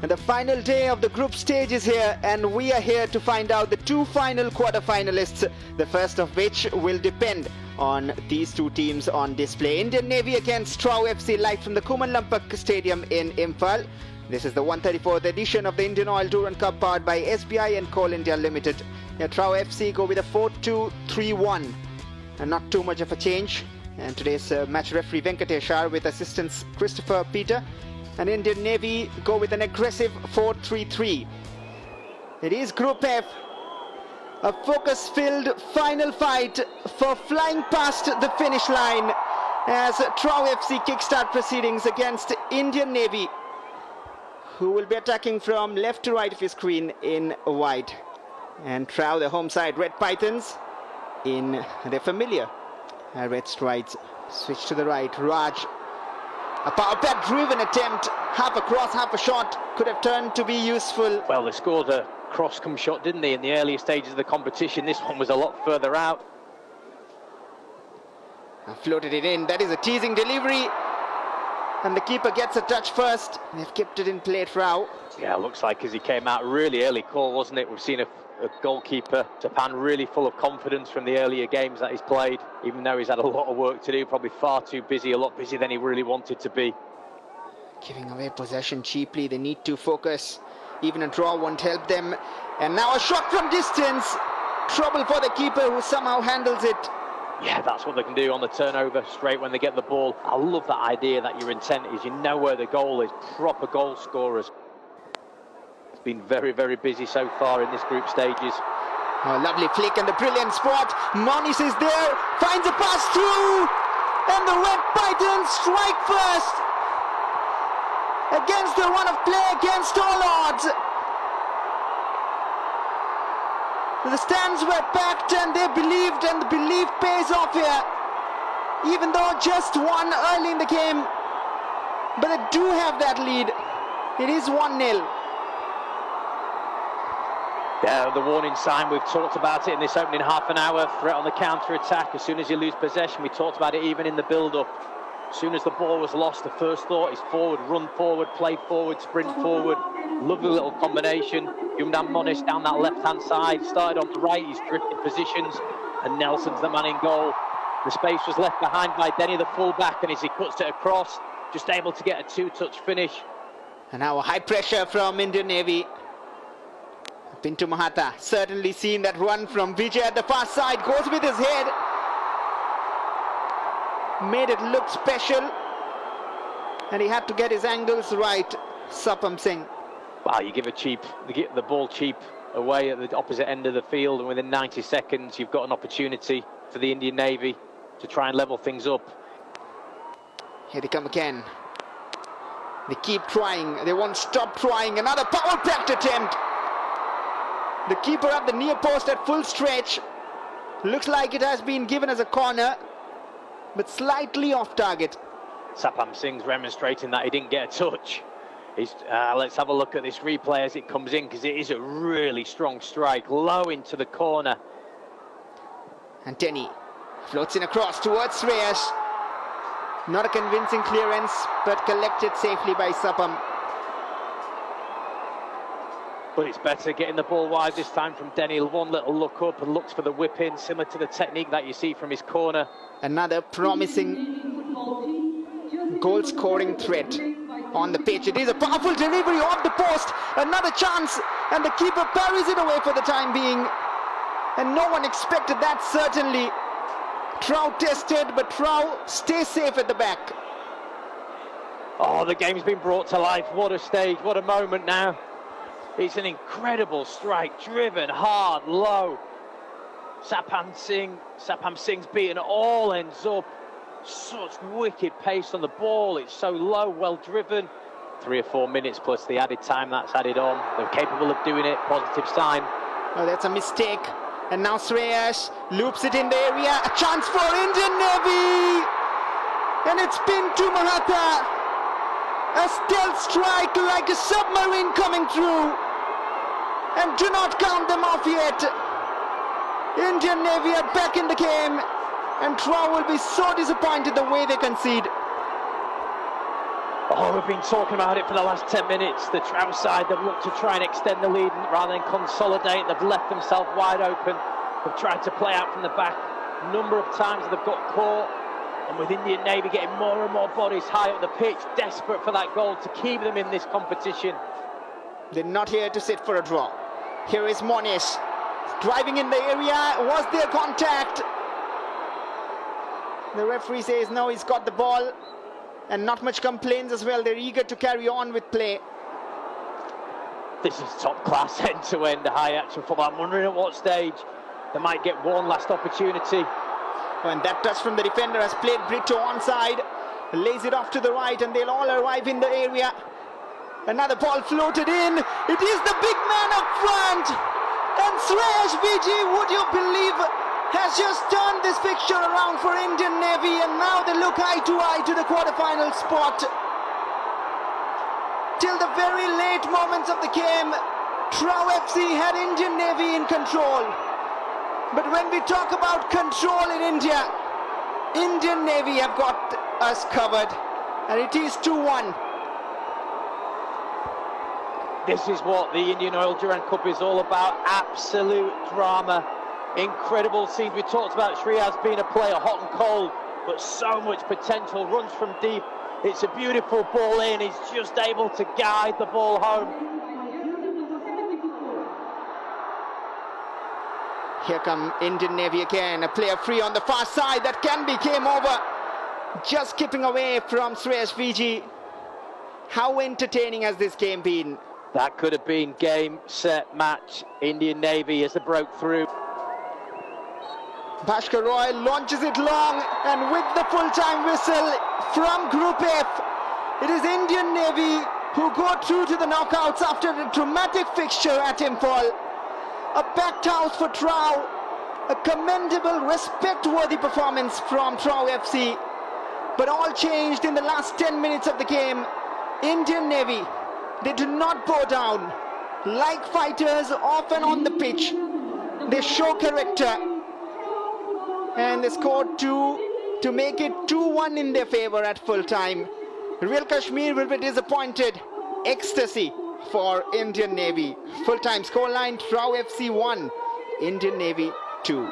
And the final day of the group stage is here, and we are here to find out the two final quarter-finalists, the first of which will depend on these two teams on display. Indian Navy against Trau FC, live from the Kuman Lampak Stadium in Imphal. This is the 134th edition of the Indian Oil Durand Cup, powered by SBI and Coal India Limited. Here, Trau FC go with a 4-2-3-1, and not too much of a change. And today's match referee Venkateshar with assistants Christopher Peter. And Indian Navy go with an aggressive 4-3-3. It is Group F, a focus-filled final fight for flying past the finish line as Trau FC kickstart proceedings against Indian Navy, who will be attacking from left to right of your screen in white. And Trau, the home side, Red Pythons, in their familiar red stripes. Switch to the right, Raj. A power pad driven attempt, half a cross, half a shot, could have turned to be useful. Well, they scored a cross-come shot, didn't they, in the earlier stages of the competition. This one was a lot further out. Floated it in, that is a teasing delivery. And the keeper gets a touch first. They've kept it in play, Trau. Yeah, looks like as he came out, really early call, wasn't it? We've seen a goalkeeper, Japan, really full of confidence from the earlier games that he's played, even though he's had a lot of work to do, probably far too busy, a lot busier than he really wanted to be. Giving away possession cheaply, they need to focus. Even a draw won't help them. And now a shot from distance. Trouble for the keeper, who somehow handles it. Yeah, that's what they can do on the turnover, straight when they get the ball. I love that idea that your intent is you know where the goal is, proper goal scorers. Been very, very busy so far in this group stages. Oh, lovely flick and the brilliant spot. Monis is there, finds a pass through, and the Red Pythons strike first against the run of play, against all odds. The stands were packed and they believed, and the belief pays off here, even though just one early in the game. But they do have that lead. It is 1-0. Yeah, the warning sign, we've talked about it in this opening half an hour. Threat on the counter-attack as soon as you lose possession. We talked about it even in the build-up. As soon as the ball was lost, the first thought is forward, run forward, play forward, sprint forward. Lovely little combination. Durand Monis down that left-hand side. Started on the right, he's drifted positions. And Nelson's the man in goal. The space was left behind by Denny, the full-back, and as he cuts it across, just able to get a two-touch finish. And now a high pressure from Indian Navy. Pintu Mahata certainly seen that run from Vijay at the far side, goes with his head. Made it look special. And he had to get his angles right, Sapam Singh. Wow, you give the ball cheap away at the opposite end of the field, and within 90 seconds you've got an opportunity for the Indian Navy to try and level things up. Here they come again. They keep trying, they won't stop trying. Another power-packed attempt. The keeper at the near post at full stretch. Looks like it has been given as a corner, but slightly off target. Sapam Singh's remonstrating that he didn't get a touch. Let's have a look at this replay as it comes in, because it is a really strong strike, low into the corner. And Denny floats in across towards Shreyas. Not a convincing clearance, but collected safely by Sapam. But it's better getting the ball wide this time from Denny. One little look up and looks for the whip in, similar to the technique that you see from his corner. Another promising goal-scoring threat on the pitch. It is a powerful delivery off the post. Another chance, and the keeper parries it away for the time being. And no one expected that, certainly. Trau tested, but Trau stays safe at the back. Oh, the game's been brought to life. What a stage, what a moment now. It's an incredible strike, driven hard, low. Sapam Singh's beaten all ends up. Such wicked pace on the ball. It's so low, well driven. 3 or 4 minutes plus the added time that's added on. They're capable of doing it. Positive sign. Oh, that's a mistake. And now Shreyas loops it in the area. A chance for Indian Navy. And it's Pintu Mahata. A stealth strike like a submarine coming through. And do not count them off yet. Indian Navy are back in the game. And Trau will be so disappointed the way they concede. Oh, we've been talking about it for the last 10 minutes. The Trau side, they've looked to try and extend the lead rather than consolidate. They've left themselves wide open. They've tried to play out from the back. A number of times they've got caught. And with Indian Navy getting more and more bodies high up the pitch, desperate for that goal to keep them in this competition. They're not here to sit for a draw. Here is Monish driving in the area. Was there contact? The referee says no, he's got the ball. And not much complaints as well. They're eager to carry on with play. This is top class end-to-end high action football. I'm wondering at what stage they might get one last opportunity. And that touch from the defender has played Brito onside. Lays it off to the right and they'll all arrive in the area. Another ball floated in. It is the big man up front. And Sresh Vijay, would you believe, has just turned this picture around for Indian Navy, and now they look eye to eye to the quarter-final spot. Till the very late moments of the game, Trau FC had Indian Navy in control. But when we talk about control in India, Indian Navy have got us covered, and it is 2-1. This is what the Indian Oil Durand Cup is all about. Absolute drama. Incredible scenes. We talked about Shreyas being a player, hot and cold, but so much potential. Runs from deep. It's a beautiful ball in. He's just able to guide the ball home. Here come Indian Navy again. A player free on the far side. That can be game over. Just skipping away from Sresh Vijay. How entertaining has this game been? That could have been game, set, match. Indian Navy as they broke through. Bhaskar Roy launches it long, and with the full-time whistle from Group F, it is Indian Navy who go through to the knockouts after a dramatic fixture at Imphal. A packed house for Trau, a commendable, respect-worthy performance from Trau FC. But all changed in the last 10 minutes of the game. Indian Navy, they do not bow down. Like fighters off and on the pitch, they show character. And they scored 2 to make it 2-1 in their favor at full time. Real Kashmir will be disappointed. Ecstasy for Indian Navy. Full time scoreline: Trau FC 1, Indian Navy 2.